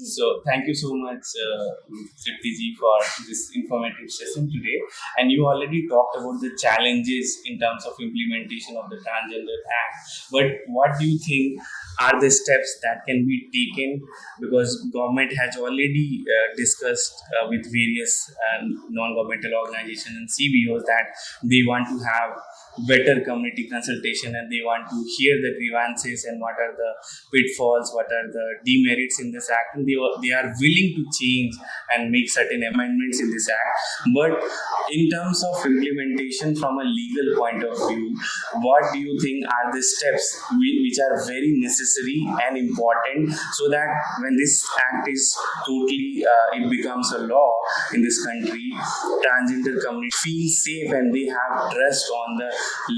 So thank you so much, Tripti ji, for this informative session today. And you already talked about the challenges in terms of implementation of the Transgender Act. But what do you think are the steps that can be taken? Because government has already discussed with various non-governmental organizations and CBOs that they want to have better community consultation and they want to hear the grievances and what are the pitfalls, what are the demerits in this act, and they are willing to change and make certain amendments in this act. But in terms of implementation from a legal point of view, what do you think are the steps which are very necessary and important so that when this act is totally it becomes a law in this country, transgender community feel safe and they have trust on the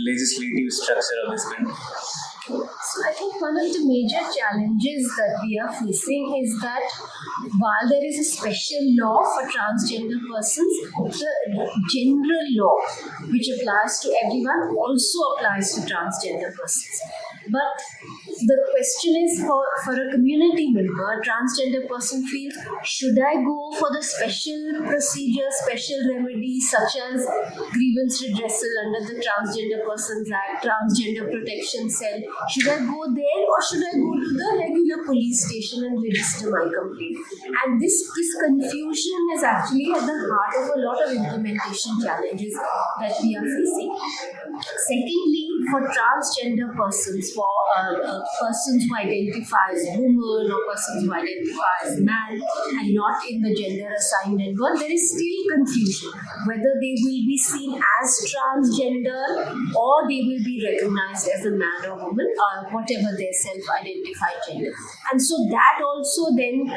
legislative structure of this country? So I think one of the major challenges that we are facing is that while there is a special law for transgender persons, the general law which applies to everyone also applies to transgender persons. But the question is for a community member, a transgender person feels, should I go for the special procedure, special remedies such as grievance redressal under the Transgender Persons Act, Transgender Protection Cell? Should I go there or should I go to the regular police station and register my complaint? And this confusion is actually at the heart of a lot of implementation challenges that we are facing. Secondly, for transgender persons, for persons who identify as woman or persons who identify as man and not in the gender assigned at birth, there is still confusion whether they will be seen as transgender or they will be recognized as a man or woman, whatever their self-identified gender. And so that also then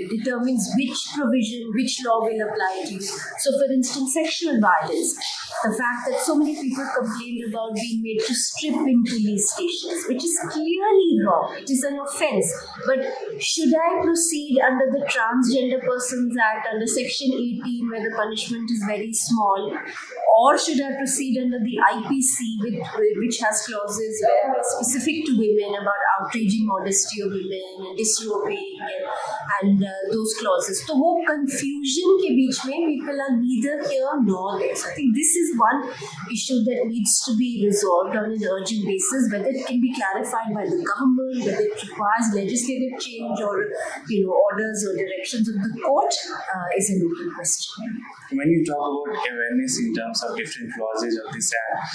determines which provision, which law will apply to you. So for instance, sexual violence, the fact that so many people complained about being made to strip in police stations, which is clearly wrong. It is an offense. But should I proceed under the Transgender Persons Act, under Section 18, where the punishment is very small, or should I proceed under the IPC, which has clauses where specific to women about outraging modesty of women and disrobing and those clauses? So, wo confusion ke beech mein people are neither here nor there. So, I think this is one issue that needs to be resolved on an urgent basis. Whether it can be clarified by the government, whether it requires legislative change or orders or directions of the court is an open question. When you talk about awareness in terms of different clauses of this act,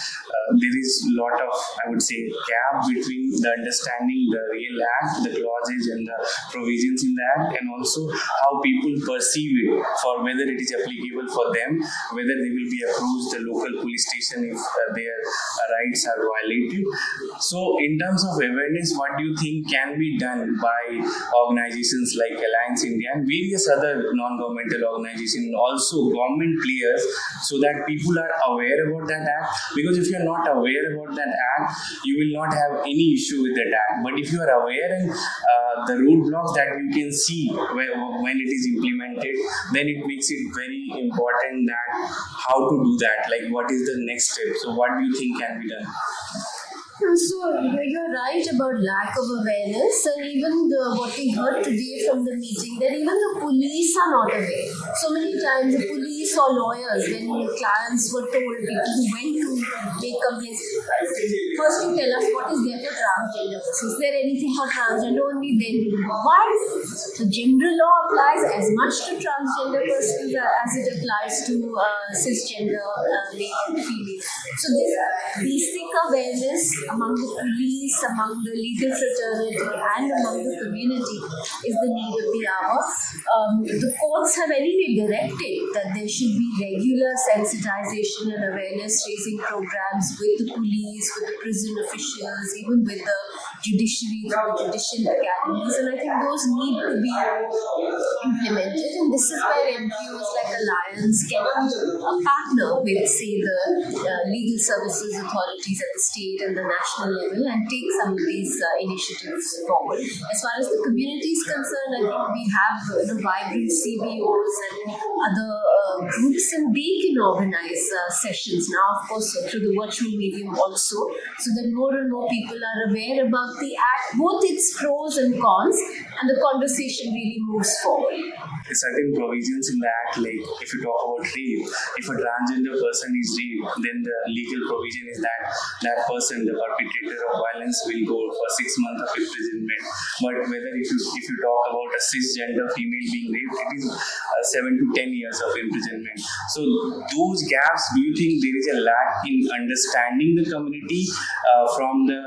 there is a lot of, I would say, gap between the understanding the real act, the clauses and the provisions in the act, and also how people perceive it, for whether it is applicable for them, whether they will be approached the local police station if their rights are violated. So in terms of awareness, what do you think can be done by organizations like Alliance India and various other non-governmental organizations, also government players, so that people are aware about that act? Because if you are not aware about that act, you will not have any issue with that act. But if you are aware and the roadblocks that you can see when it is implemented, then it makes it very important that how to do that, like what is the next step. So what do you think can be done? So you're right about lack of awareness, and even what we heard today from the meeting, that even the police are not aware. So many times the police or lawyers, when clients were told, people who went to make complaints, first you tell us what is there for transgender. Is there anything for transgender only? Then we do. Why? The general law applies as much to transgender persons as it applies to cisgender male and female. So this basic awareness among the police, among the legal fraternity and among the community is the need of the hour. The courts have anyway directed that there should be regular sensitization and awareness raising programs with the police, with the prison officials, even with the judiciary, through the judicial academies, and I think those need to be implemented, and this is where NGOs like Alliance can partner with, say, the legal services authorities at the state and the national level and take some of these initiatives forward. As far as the community is concerned, I think we have vibrant CBOs and other groups, and they can organize sessions now, of course, through the virtual medium also, so that more and more people are aware about the Act, both its pros and cons, and the conversation really moves forward. Certain provisions in the act, like if you talk about rape, if a transgender person is raped, then the legal provision is that that person, the perpetrator of violence, will go for 6 months of imprisonment. But whether if you talk about a cisgender female being raped, it is 7 to 10 years of imprisonment. So those gaps, do you think there is a lack in understanding the community from the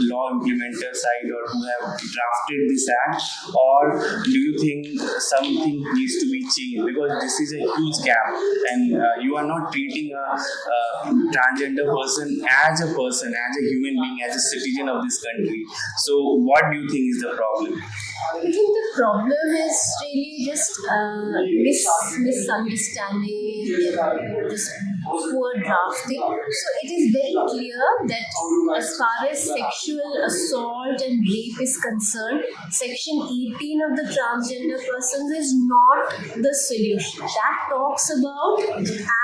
law implementer side, or who have drafted this act, or do you think something needs to be changed, because this is a huge gap, and you are not treating a transgender person, as a human being, as a citizen of this country. So what do you think is the problem? I think the problem is really just misunderstanding, just poor drafting. So it is very clear that as far as sexual assault and rape is concerned, Section 18 of the Transgender Persons is not the solution. That talks about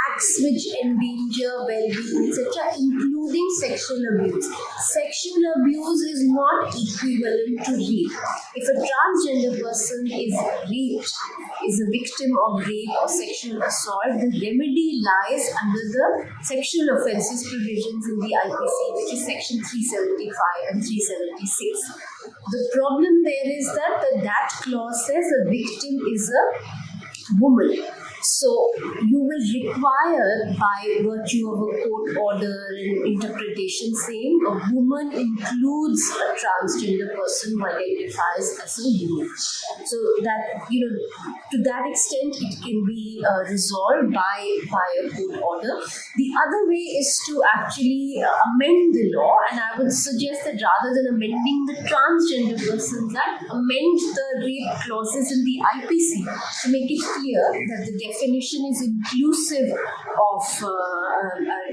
acts which endanger well-being, etc., including sexual abuse. Sexual abuse is not equivalent to rape. If a transgender person is raped, is a victim of rape or sexual assault, the remedy lies under the sexual offences provisions in the IPC, which is Section 375 and 376. The problem there is that clause says a victim is a woman. So you will require, by virtue of a court order and interpretation, saying a woman includes a transgender person who identifies as a woman. So that, to that extent, it can be resolved by a court order. The other way is to actually amend the law, and I would suggest that rather than amending the Transgender Persons Act, amend the rape clauses in the IPC to make it clear that the definition is inclusive of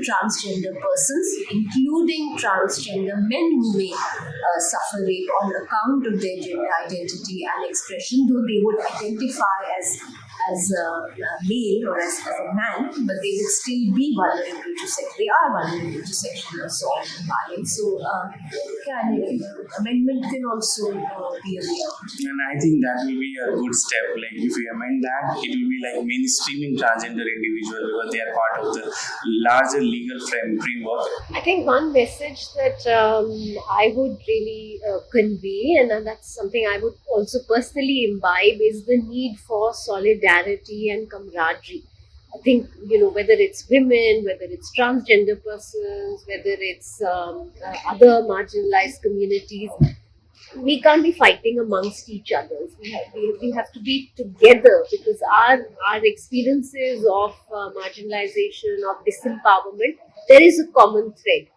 transgender persons, including transgender men who may suffer rape on account of their gender identity and expression, though they would identify as a male or as a man, but they would still be vulnerable to sex. They are vulnerable to sexual assault and violence. So, amendment can also be a way out. And I think that will be a good step. Like if we amend that, it will be like mainstreaming transgender individuals, because they are part of the larger legal framework. I think one message that I would really convey, and that's something I would also personally imbibe, is the need for solidarity and camaraderie. I think, whether it's women, whether it's transgender persons, whether it's other marginalized communities, we can't be fighting amongst each other. We have to be together, because our experiences of marginalization, of disempowerment, there is a common thread.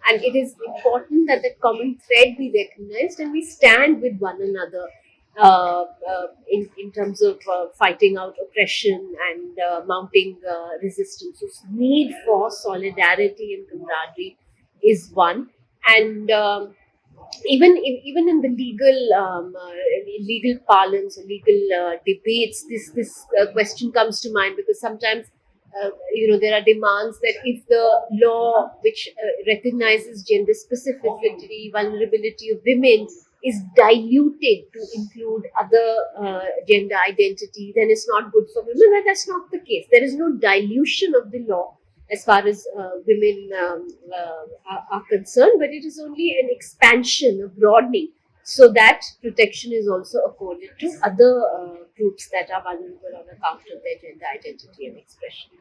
And it is important that that common thread be recognized and we stand with one another in terms of fighting out oppression and mounting resistance. So need for solidarity and camaraderie is one. And even in the legal parlance or legal debates, this question comes to mind, because sometimes there are demands that if the law which recognizes gender specificity, vulnerability of women is diluted to include other gender identity, then it's not good for women. But that's not the case. There is no dilution of the law as far as women are concerned, but it is only an expansion, a broadening, so that protection is also accorded to other groups that are vulnerable on account of their gender identity and expression.